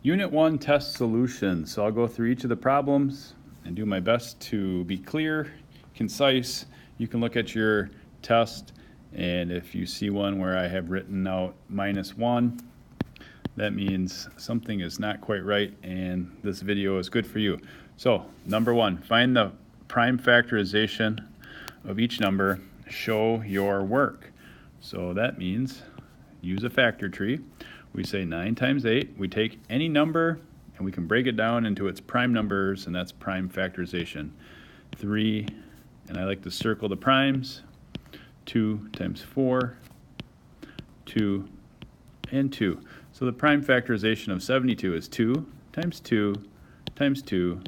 Unit 1 test solution. So I'll go through each of the problems and do my best to be clear, concise. You can look at your test, and if you see one where I have written out -1, that means something is not quite right and this video is good for you. So number 1, find the prime factorization of each number. Show your work. So that means use a factor tree. We say 9 times 8. We take any number and we can break it down into its prime numbers, and that's prime factorization. 3, and I like to circle the primes. 2 times 4, 2, and 2. So the prime factorization of 72 is 2 times 2 times 2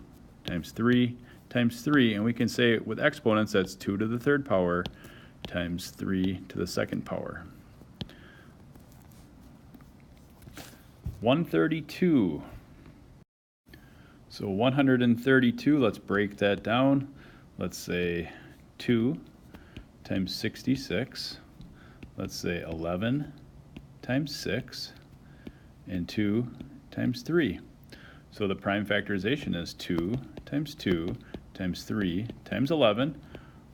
times 3 times 3, and we can say with exponents that's 2 to the third power times 3 to the second power. 132. So 132, let's break that down. Let's say 2 times 66. Let's say 11 times 6, and 2 times 3. So the prime factorization is 2 times 2 times 3 times 11,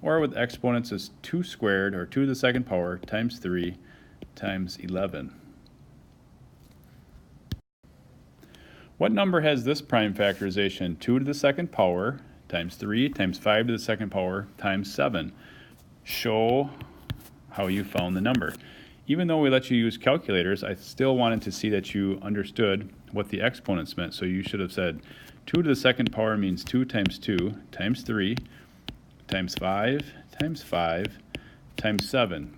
or with exponents is 2 squared, or 2 to the second power, times 3 times 11. What number has this prime factorization? 2 to the second power times 3 times 5 to the second power times 7. Show how you found the number. Even though we let you use calculators, I still wanted to see that you understood what the exponents meant. So you should have said 2 to the second power means 2 times 2 times 3 times 5 times 5 times 7.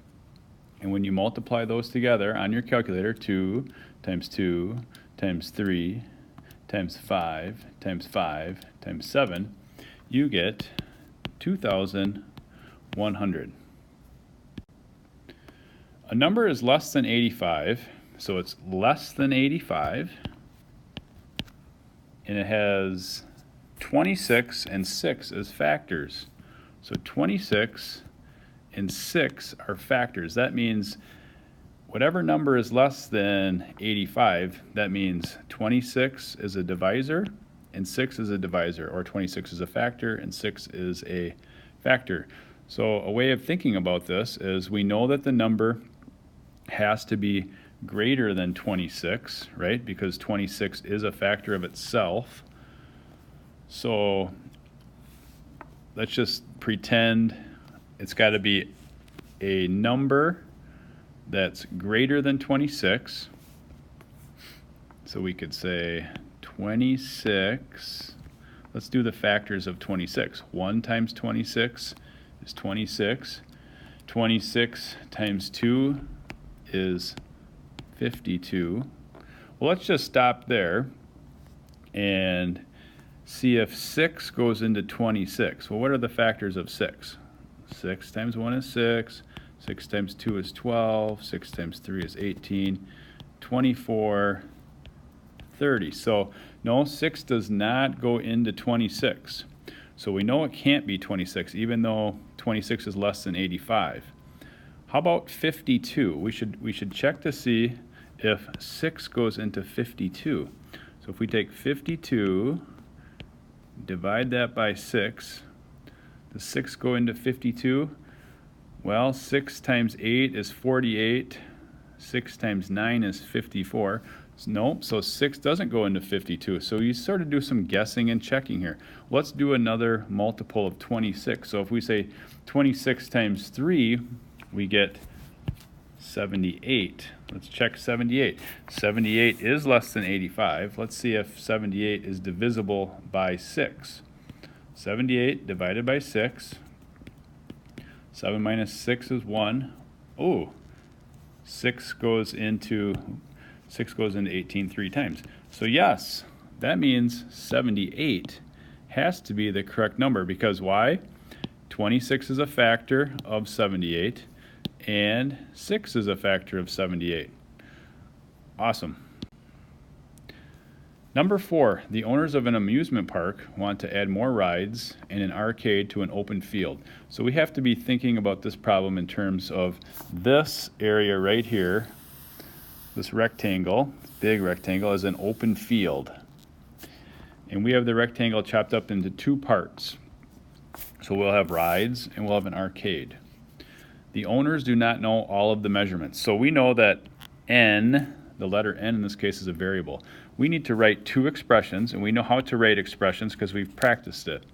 And when you multiply those together on your calculator, 2 times 2 times 3 times 5 times 5 times 7, you get 2,100. A number is less than 85, so it's less than 85, and it has 26 and 6 as factors. So 26 and 6 are factors. That means whatever number is less than 85, that means 26 is a divisor and 6 is a divisor, or 26 is a factor and 6 is a factor. So a way of thinking about this is we know that the number has to be greater than 26, right? Because 26 is a factor of itself. So let's just pretend it's got to be a number that's greater than 26. So we could say 26. Let's do the factors of 26. 1 times 26 is 26. 26 times 2 is 52. Well, let's just stop there and see if 6 goes into 26. Well, what are the factors of 6? 6 times 1 is 6. 6 times 2 is 12, 6 times 3 is 18, 24, 30. So no, 6 does not go into 26. So we know it can't be 26, even though 26 is less than 85. How about 52? We should check to see if 6 goes into 52. So if we take 52, divide that by 6, does 6 go into 52? Well, 6 times 8 is 48. 6 times 9 is 54. Nope, so 6 doesn't go into 52. So you sort of do some guessing and checking here. Let's do another multiple of 26. So if we say 26 times 3, we get 78. Let's check 78. 78 is less than 85. Let's see if 78 is divisible by 6. 78 divided by 6. 7 minus 6 is 1. Oh, 6 goes into 18 3 times. So yes, that means 78 has to be the correct number, because why? 26 is a factor of 78, and 6 is a factor of 78. Awesome. Number 4, the owners of an amusement park want to add more rides and an arcade to an open field. So we have to be thinking about this problem in terms of this area right here this rectangle, big rectangle, is an open field. And we have the rectangle chopped up into two parts. So we'll have rides and we'll have an arcade. The owners do not know all of the measurements. So we know that n, the letter n in this case, is a variable. We need to write two expressions, and we know how to write expressions because we've practiced it.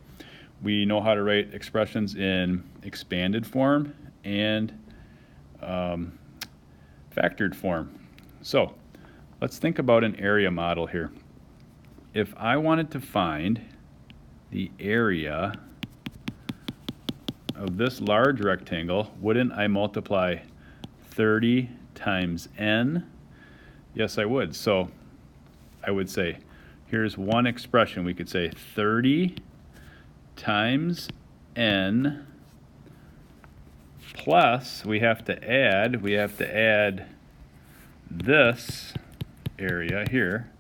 We know how to write expressions in expanded form and factored form. So let's think about an area model here. If I wanted to find the area of this large rectangle, wouldn't I multiply 30 times n? Yes, I would. So I would say, here's one expression. We could say 30 times n plus, we have to add this area here.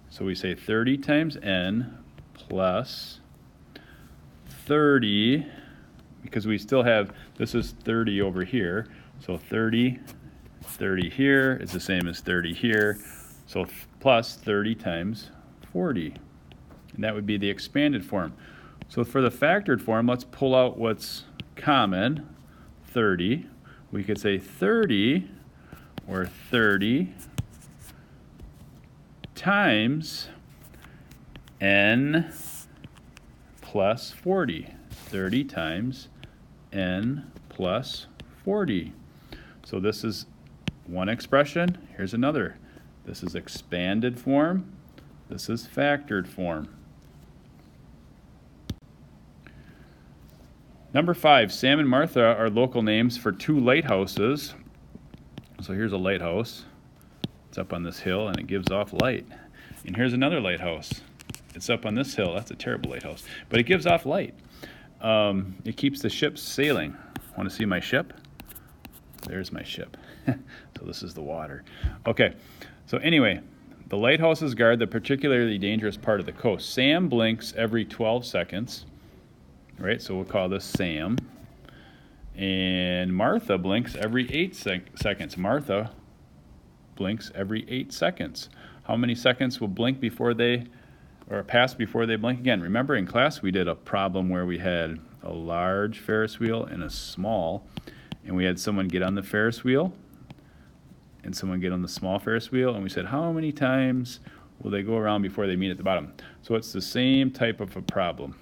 So we say 30 times n plus 30, because we still have, this is 30 over here, so 30 here is the same as 30 here, so plus 30 times 40, and that would be the expanded form. So for the factored form, let's pull out what's common, 30. We could say 30, or 30 times n plus 40. 30 times n plus 40. So this is one expression. Here's another. This is expanded form. This is factored form. Number 5, Sam and Martha are local names for two lighthouses. So here's a lighthouse. It's up on this hill and it gives off light. And here's another lighthouse. It's up on this hill. That's a terrible lighthouse. But it gives off light. It keeps the ships sailing. Want to see my ship? There's my ship. So this is the water. Okay, so anyway, the lighthouses guard the particularly dangerous part of the coast. Sam blinks every 12 seconds. Right, so we'll call this Sam. And Martha blinks every 8 seconds. Martha blinks every 8 seconds. How many seconds will blink before they, or pass before they blink again? Remember in class we did a problem where we had a large Ferris wheel and a small, and we had someone get on the Ferris wheel and someone get on the small Ferris wheel, and we said how many times will they go around before they meet at the bottom? So it's the same type of a problem.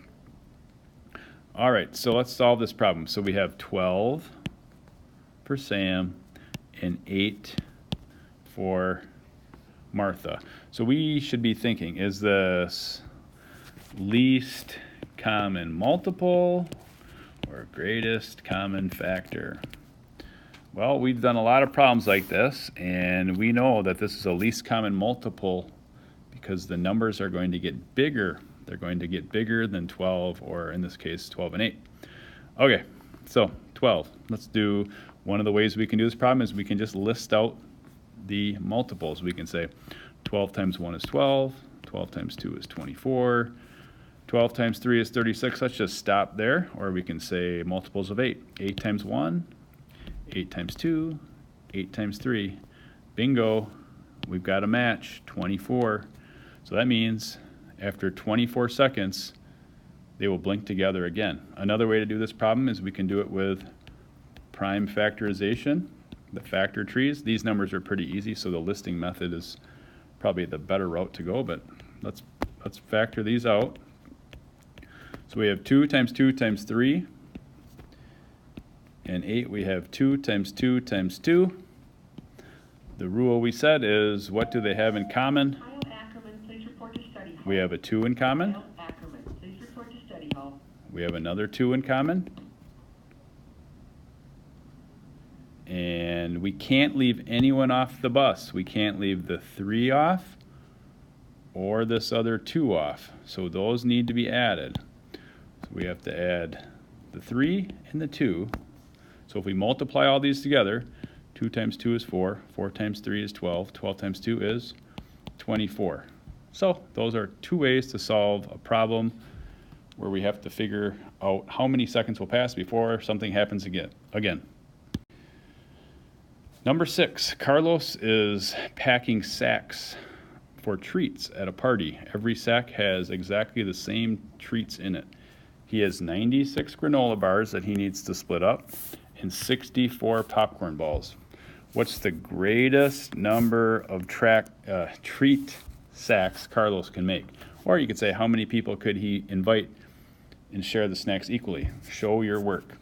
All right, so let's solve this problem. So we have 12 for Sam and 8 for Martha. So we should be thinking, is this least common multiple or greatest common factor? Well, we've done a lot of problems like this, and we know that this is a least common multiple because the numbers are going to get bigger. They're going to get bigger than 12, or in this case, 12 and 8. Okay, so 12. Let's do, one of the ways we can do this problem is we can just list out the multiples. We can say 12 times 1 is 12, 12 times 2 is 24, 12 times 3 is 36. Let's just stop there, or we can say multiples of 8. 8 times 1, 8 times 2, 8 times 3. Bingo, we've got a match, 24. So that means after 24 seconds, they will blink together again. Another way to do this problem is we can do it with prime factorization, the factor trees. These numbers are pretty easy, so the listing method is probably the better route to go, but let's factor these out. So we have 2 times 2 times 3, and 8 we have 2 times 2 times 2. The rule we said is, what do they have in common? We have a 2 in common. Please report to study hall. We have another 2 in common. And we can't leave anyone off the bus. We can't leave the 3 off or this other 2 off. So those need to be added. So we have to add the 3 and the 2. So if we multiply all these together, 2 times 2 is 4, 4 times 3 is 12, 12 times 2 is 24. So those are 2 ways to solve a problem where we have to figure out how many seconds will pass before something happens again. Number 6, Carlos is packing sacks for treats at a party. Every sack has exactly the same treats in it. He has 96 granola bars that he needs to split up and 64 popcorn balls. What's the greatest number of treat sacks Carlos can make? Or you could say, how many people could he invite and share the snacks equally? Show your work.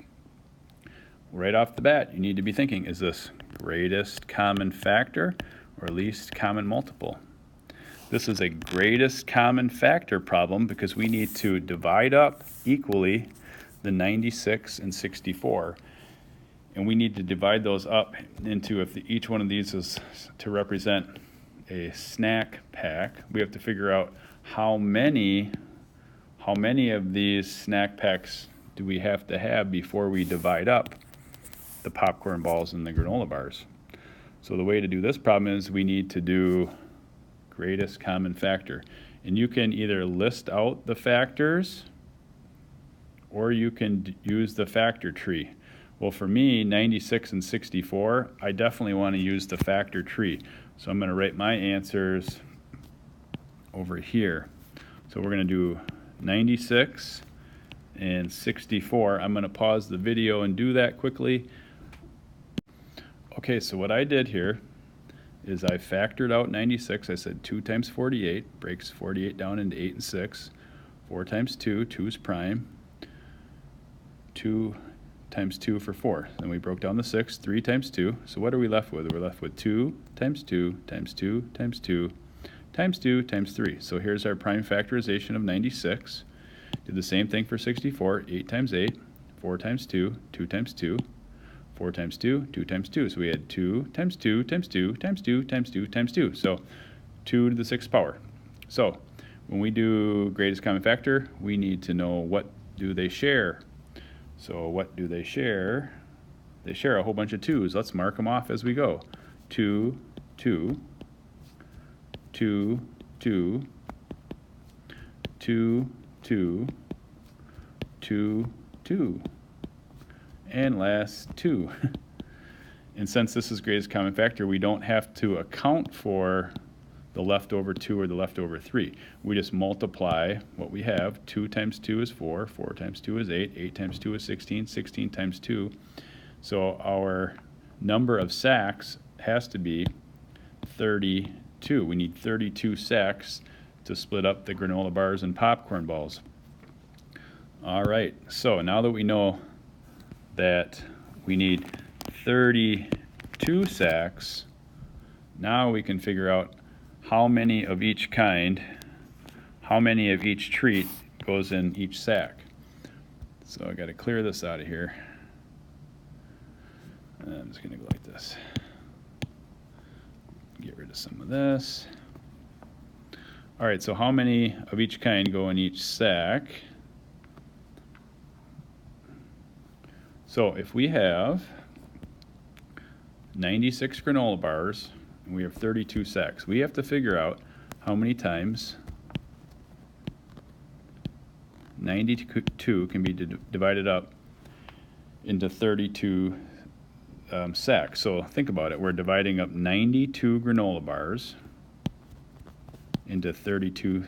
Right off the bat, you need to be thinking, is this greatest common factor or least common multiple? This is a greatest common factor problem because we need to divide up equally the 96 and 64. And we need to divide those up into, if each one of these is to represent a snack pack, we have to figure out how many of these snack packs do we have to have before we divide up the popcorn balls and the granola bars. So the way to do this problem is we need to do greatest common factor. And you can either list out the factors or you can use the factor tree. Well, for me, 96 and 64, I definitely want to use the factor tree. So I'm going to write my answers over here. So we're going to do 96 and 64. I'm going to pause the video and do that quickly. Okay, so what I did here is I factored out 96. I said 2 times 48 breaks 48 down into 8 and 6. 4 times 2, 2 is prime. 2 times 2 for 4. Then we broke down the 6, 3 times 2. So what are we left with? We're left with 2 times 2 times 2 times 2 times 2 times 3. So here's our prime factorization of 96. Do the same thing for 64. 8 times 8, 4 times 2, 2 times 2. 4 times 2, 2 times 2. So we had 2 times 2 times 2 times 2 times 2 times 2. So 2 to the 6th power. So when we do greatest common factor, we need to know what do they share. So what do they share? They share a whole bunch of 2s. Let's mark them off as we go. 2, 2, 2, 2, 2, 2, 2, 2. And last 2. And since this is greatest common factor, we don't have to account for the leftover 2 or the leftover 3. We just multiply what we have. 2 times 2 is 4, 4 times 2 is 8, 8 times 2 is 16, 16 times 2. So our number of sacks has to be 32. We need 32 sacks to split up the granola bars and popcorn balls. All right, so now that we know that we need 32 sacks, now we can figure out how many of each kind, how many of each treat goes in each sack. So I got to clear this out of here. I'm just going to go like this. Get rid of some of this. All right, so how many of each kind go in each sack? So if we have 96 granola bars and we have 32 sacks, we have to figure out how many times 92 can be divided up into 32 sacks. So think about it. We're dividing up 92 granola bars into 32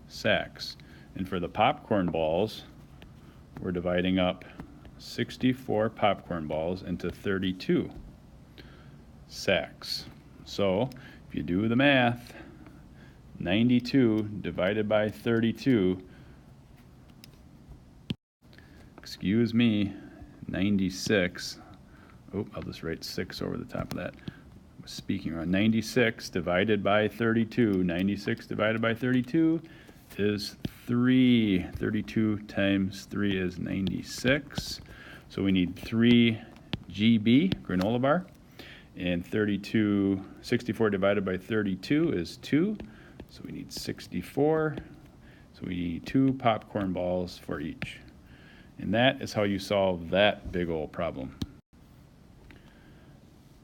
sacks. And for the popcorn balls, we're dividing up 64 popcorn balls into 32 sacks. So if you do the math, 92 divided by 32, excuse me, 96. Oh, I'll just write 6 over the top of that. I was speaking wrong. 96 divided by 32. 96 divided by 32 is 3. 32 times 3 is 96. So we need 3 GB, granola bar. And 64 divided by 32 is 2. So we need 64. So we need 2 popcorn balls for each. And that is how you solve that big old problem.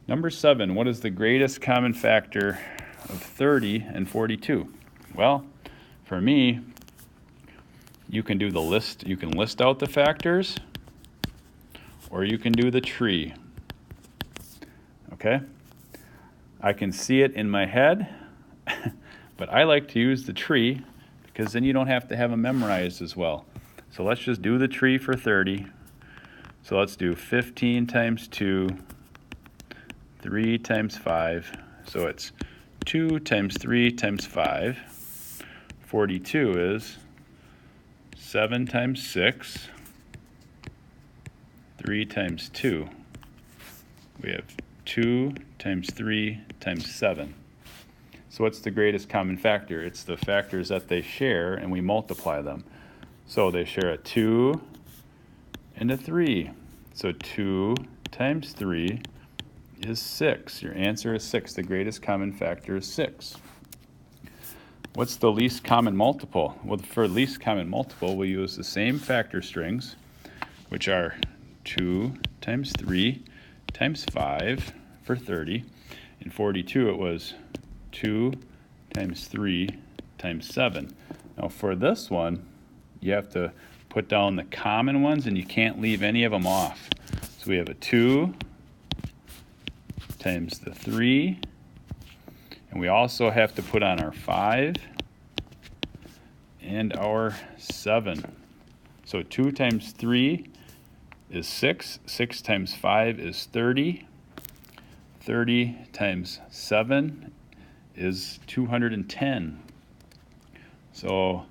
Number 7, what is the greatest common factor of 30 and 42? Well, for me, you can do the list. You can list out the factors, or you can do the tree. Okay? I can see it in my head, but I like to use the tree because then you don't have to have them memorized as well. So let's just do the tree for 30. So let's do 15 times 2, 3 times 5. So it's 2 times 3 times 5. 42 is 7 times 6. 3 times 2. We have 2 times 3 times 7. So what's the greatest common factor? It's the factors that they share, and we multiply them. So they share a 2 and a 3. So 2 times 3 is 6. Your answer is 6. The greatest common factor is 6. What's the least common multiple? Well, for least common multiple, we use the same factor strings, which are 2 times 3 times 5 for 30. In 42, it was 2 times 3 times 7. Now for this one, you have to put down the common ones, and you can't leave any of them off. So we have a 2 times the 3, and we also have to put on our 5 and our 7. So 2 times 3 is 6. 6 times 5 is 30. 30 times 7 is 210. So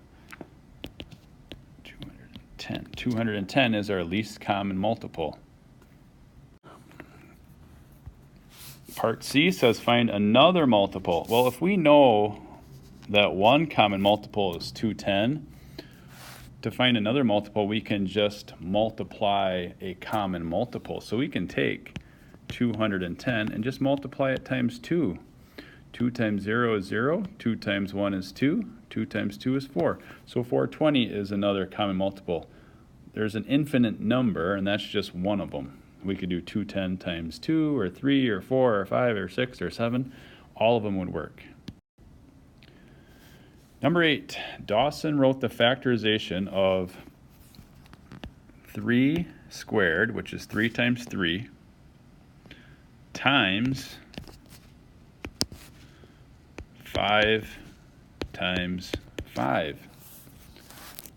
210. 210 is our least common multiple. Part C says find another multiple. Well, if we know that one common multiple is 210, to find another multiple, we can just multiply a common multiple. So we can take 210 and just multiply it times 2. 2 times 0 is 0. 2 times 1 is 2. 2 times 2 is 4. So 420 is another common multiple. There's an infinite number, and that's just one of them. We could do 210 times 2, or 3, or 4, or 5, or 6, or 7. All of them would work. Number 8, Dawson wrote the factorization of 3 squared, which is 3 times 3, times 5 times 5.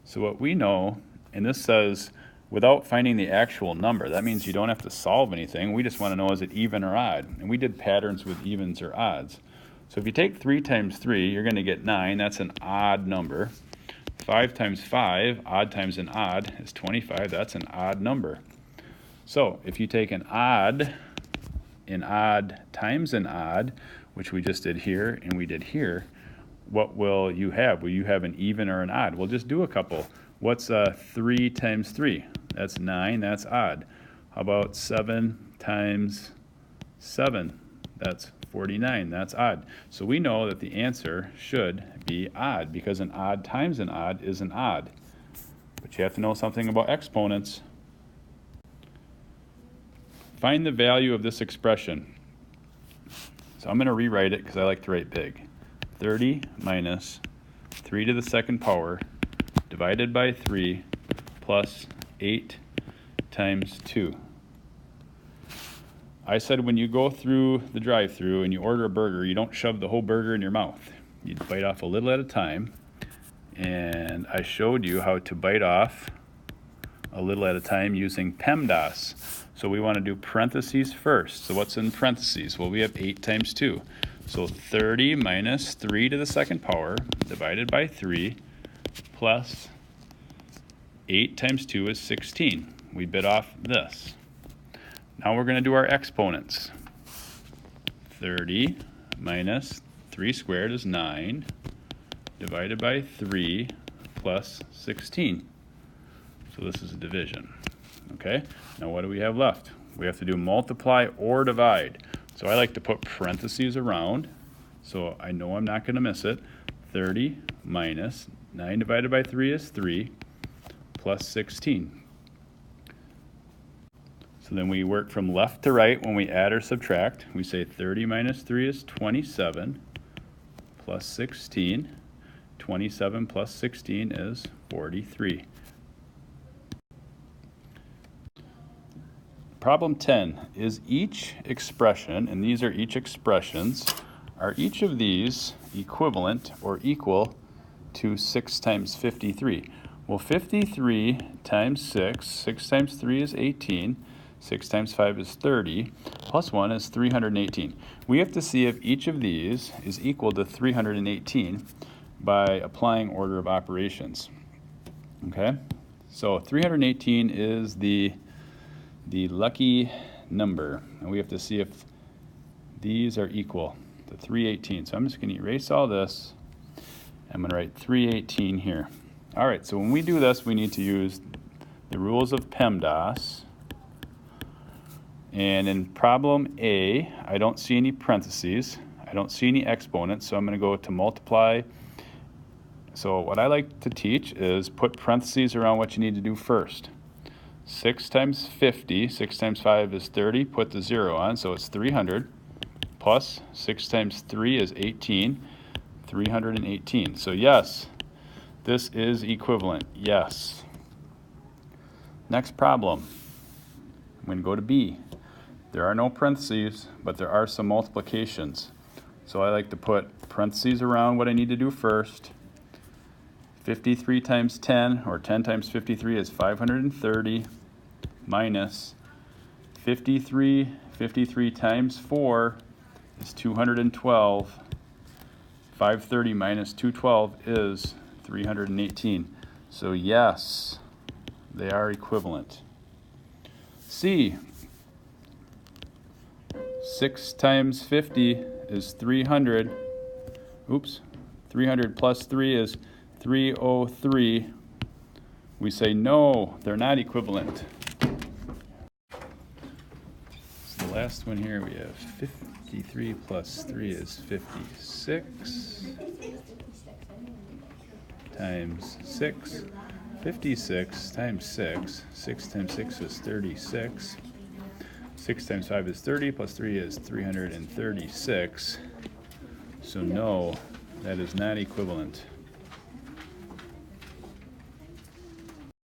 So what we know, and this says without finding the actual number, that means you don't have to solve anything. We just want to know, is it even or odd? And we did patterns with evens or odds. So if you take 3 times 3, you're going to get 9. That's an odd number. 5 times 5, odd times an odd, is 25. That's an odd number. So if you take an odd times an odd, which we just did here and we did here, what will you have? Will you have an even or an odd? We'll just do a couple. What's 3 times 3? That's 9. That's odd. How about 7 times 7? That's 49. That's odd. So we know that the answer should be odd, because an odd times an odd is an odd. But you have to know something about exponents. Find the value of this expression. So I'm going to rewrite it because I like to write big. 30 minus 3 to the second power divided by 3 plus 8 times 2. I said when you go through the drive-thru and you order a burger, you don't shove the whole burger in your mouth. You bite off a little at a time. And I showed you how to bite off a little at a time using PEMDAS. So we want to do parentheses first. So what's in parentheses? Well, we have 8 times 2. So 30 minus 3 to the second power divided by 3 plus 8 times 2 is 16. We bit off this. Now we're going to do our exponents. 30 minus 3 squared is 9 divided by 3 plus 16. So this is a division. Okay, now what do we have left? We have to do multiply or divide. So I like to put parentheses around, so I know I'm not going to miss it. 30 minus 9 divided by 3 is 3 plus 16. So then we work from left to right when we add or subtract. We say 30 minus 3 is 27 plus 16. 27 plus 16 is 43. problem 10 is each expression, and these are each expressions, are each of these equivalent or equal to 6 times 53? Well, 53 times 6 times 3 is 18, 6 times 5 is 30, plus 1 is 318. We have to see if each of these is equal to 318 by applying order of operations. Okay? So 318 is the lucky number, and we have to see if these are equal to 318. So I'm just going to erase all this. I'm going to write 318 here. All right, so when we do this, we need to use the rules of PEMDAS. And in problem A, I don't see any parentheses. I don't see any exponents, so I'm going to go to multiply. So what I like to teach is put parentheses around what you need to do first. 6 times 50, 6 times 5 is 30, put the 0 on, so it's 300, plus 6 times 3 is 18, 318. So yes, this is equivalent, yes. Next problem, I'm going to go to B. There are no parentheses, but there are some multiplications. So I like to put parentheses around what I need to do first. 53 times 10, or 10 times 53 is 530, minus 53 times 4 is 212. 530 minus 212 is 318. So yes, they are equivalent. C. 6 times 50 is 300. Oops. 300 plus 3 is 303. We say no, they're not equivalent. So the last one here, we have 53 plus 3 is 56 times 6. 56 times 6. 6 times 6 is 36. 6 times 5 is 30, plus 3 is 336. So no, that is not equivalent.